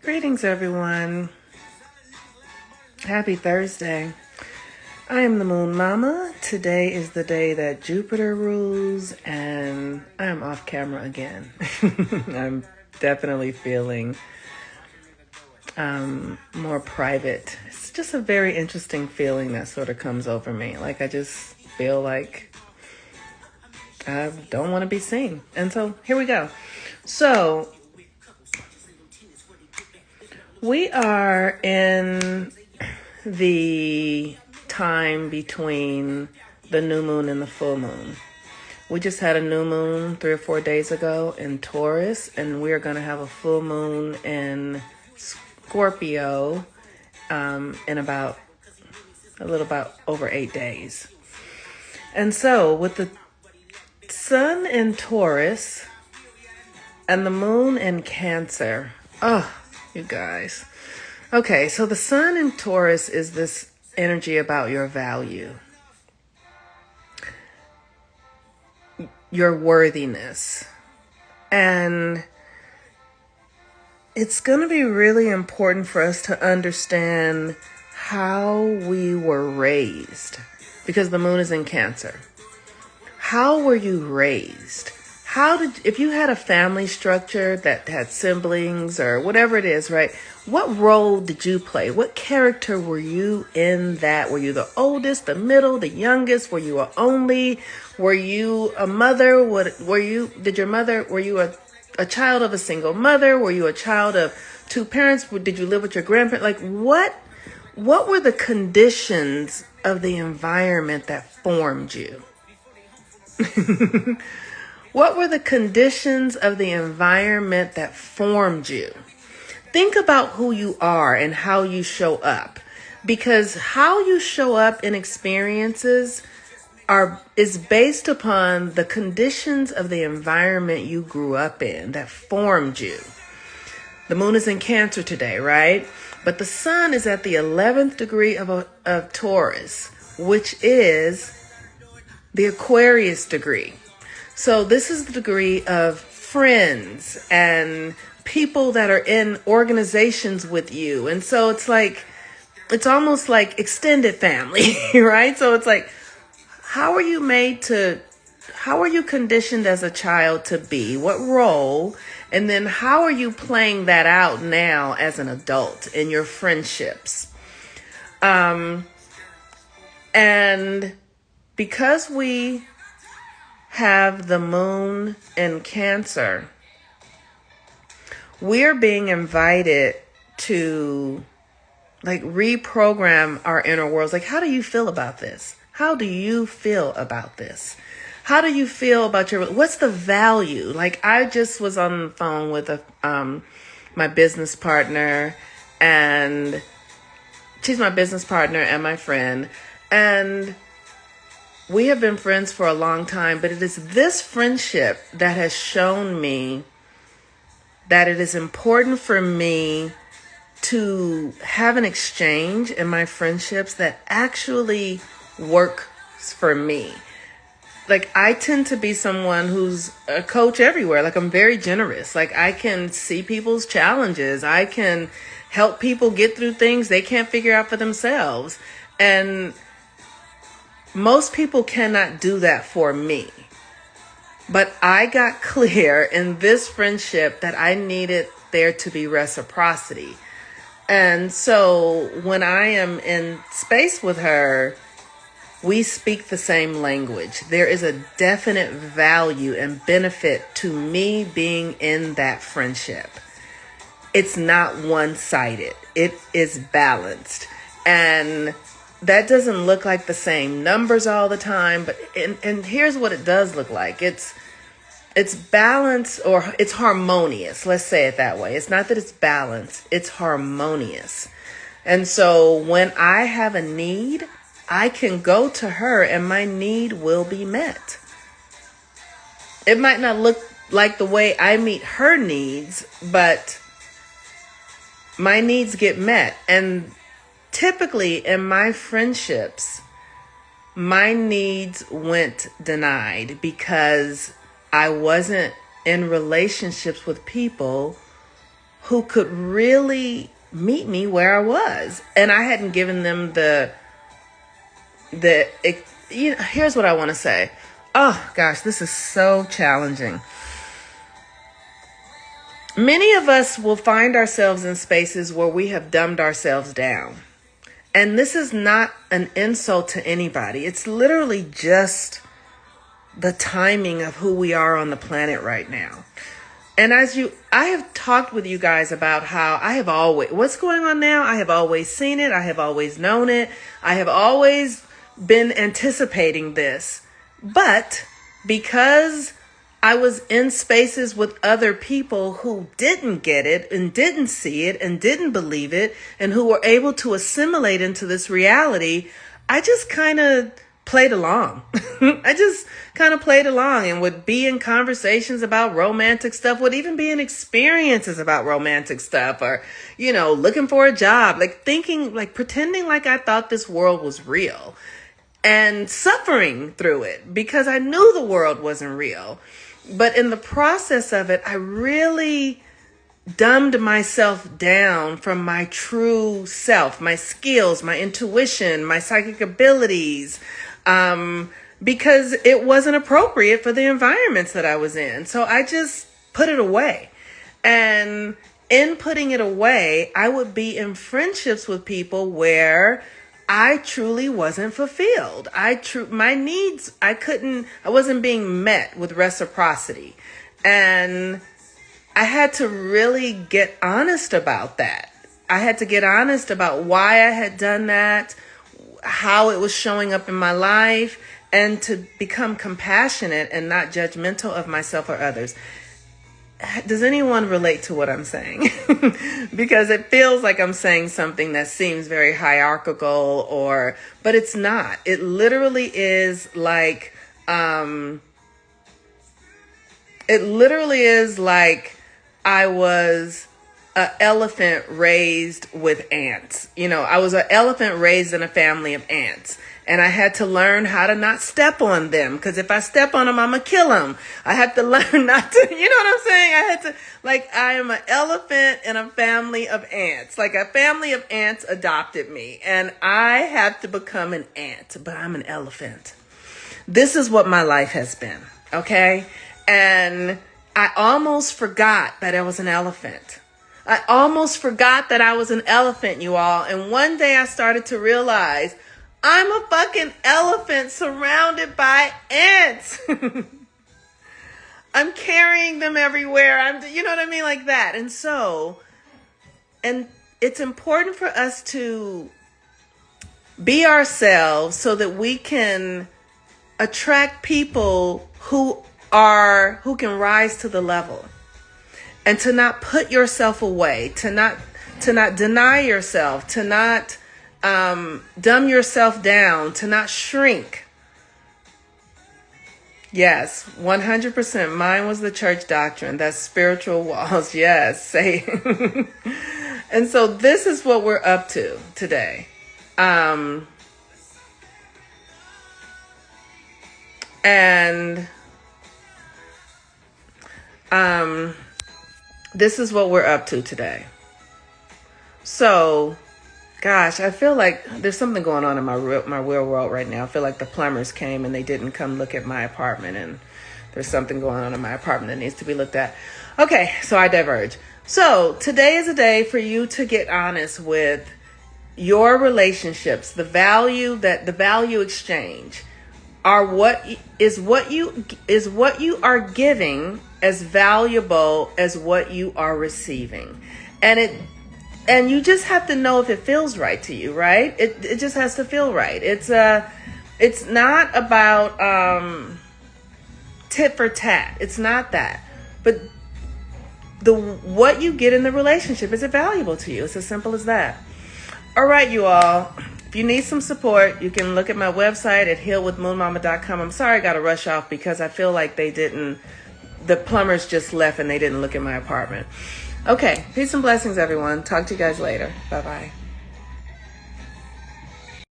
Greetings, everyone. Happy Thursday. I am the Moon Mama. Today is the day that Jupiter rules, and I am off camera again. I'm definitely feeling more private. It's just a very interesting feeling that sort of comes over me. Like I just feel like I don't want to be seen. And so here we go. So we are in the time between the new moon and the full moon. We just had a new moon 3 or 4 days ago in Taurus, and we're going to have a full moon in Scorpio in about over 8 days. And so with the sun in Taurus and the moon in Cancer, you guys. Okay, so the sun in Taurus is this energy about your value, your worthiness. And it's going to be really important for us to understand how we were raised, because the moon is in Cancer. How were you raised? If you had a family structure that had siblings or whatever it is, right? What role did you play? What character were you in that? Were you the oldest, the middle, the youngest? Were you a only? Were you a mother? Were you a child of a single mother? Were you a child of two parents? Did you live with your grandparents? Like what were the conditions of the environment that formed you? What were the conditions of the environment that formed you? Think about who you are and how you show up, because how you show up in experiences is based upon the conditions of the environment you grew up in that formed you. The moon is in Cancer today, right? But the sun is at the 11th degree of Taurus, which is the Aquarius degree. So this is the degree of friends and people that are in organizations with you. And so it's almost like extended family, right? So it's like, how are you conditioned as a child to be? What role? And then how are you playing that out now as an adult in your friendships? And because we have the moon in Cancer, we're being invited to reprogram our inner worlds. Like, how do you feel about this? How do you feel about this? How do you feel about what's the value? Like, I just was on the phone with my business partner, and she's my business partner and my friend, and we have been friends for a long time, but it is this friendship that has shown me that it is important for me to have an exchange in my friendships that actually works for me. Like, I tend to be someone who's a coach everywhere. Like, I'm very generous. Like, I can see people's challenges. I can help people get through things they can't figure out for themselves. And most people cannot do that for me. But I got clear in this friendship that I needed there to be reciprocity. And so when I am in space with her, we speak the same language. There is a definite value and benefit to me being in that friendship. It's not one-sided. It is balanced. And that doesn't look like the same numbers all the time, but and here's what it does look like. It's balanced, or it's harmonious. Let's say it that way. It's not that it's balanced, it's harmonious. And so when I have a need, I can go to her and my need will be met. It might not look like the way I meet her needs, but my needs get met. And typically in my friendships, my needs went denied because I wasn't in relationships with people who could really meet me where I was. And I hadn't given them here's what I want to say. Oh gosh, this is so challenging. Many of us will find ourselves in spaces where we have dumbed ourselves down. And this is not an insult to anybody. It's literally just the timing of who we are on the planet right now. And I have talked with you guys about how what's going on now? I have always seen it. I have always known it. I have always been anticipating this. But because I was in spaces with other people who didn't get it and didn't see it and didn't believe it and who were able to assimilate into this reality, I just kind of played along. I just kind of played along and would be in conversations about romantic stuff, would even be in experiences about romantic stuff, or, looking for a job, pretending like I thought this world was real and suffering through it because I knew the world wasn't real. But in the process of it, I really dumbed myself down from my true self, my skills, my intuition, my psychic abilities, because it wasn't appropriate for the environments that I was in. So I just put it away. And in putting it away, I would be in friendships with people where I truly wasn't fulfilled. My needs, I wasn't being met with reciprocity. And I had to really get honest about that. I had to get honest about why I had done that, how it was showing up in my life, and to become compassionate and not judgmental of myself or others. Does anyone relate to what I'm saying? Because it feels like I'm saying something that seems very hierarchical, but it's not. It literally is like, I was an elephant raised with ants. I was an elephant raised in a family of ants. And I had to learn how to not step on them. Because if I step on them, I'm going to kill them. I had to learn not to, you know what I'm saying? I am an elephant in a family of ants. Like a family of ants adopted me. And I had to become an ant, but I'm an elephant. This is what my life has been. Okay? And I almost forgot that I was an elephant. I almost forgot that I was an elephant, you all. And one day I started to realize I'm a fucking elephant surrounded by ants. I'm carrying them everywhere. You know what I mean? Like that. And it's important for us to be ourselves so that we can attract people who can rise to the level, and to not put yourself away, to not deny yourself, to not dumb yourself down, to not shrink. Yes, 100%. Mine was the church doctrine. That's spiritual walls. Yes, say. And so this is what we're up to today. This is what we're up to today. So, gosh, I feel like there's something going on in my real world right now. I feel like the plumbers came and they didn't come look at my apartment, and there's something going on in my apartment that needs to be looked at. Okay, so I diverge. So today is a day for you to get honest with your relationships, the value exchange is what you are giving as valuable as what you are receiving. And you just have to know if it feels right to you, right? It just has to feel right. It's not about tit for tat. It's not that. But what you get in the relationship, is it valuable to you? It's as simple as that. All right, you all. If you need some support, you can look at my website at healwithmoonmama.com. I'm sorry I got to rush off because I feel like the plumbers just left and they didn't look at my apartment. Okay, peace and blessings, everyone. Talk to you guys later. Bye-bye.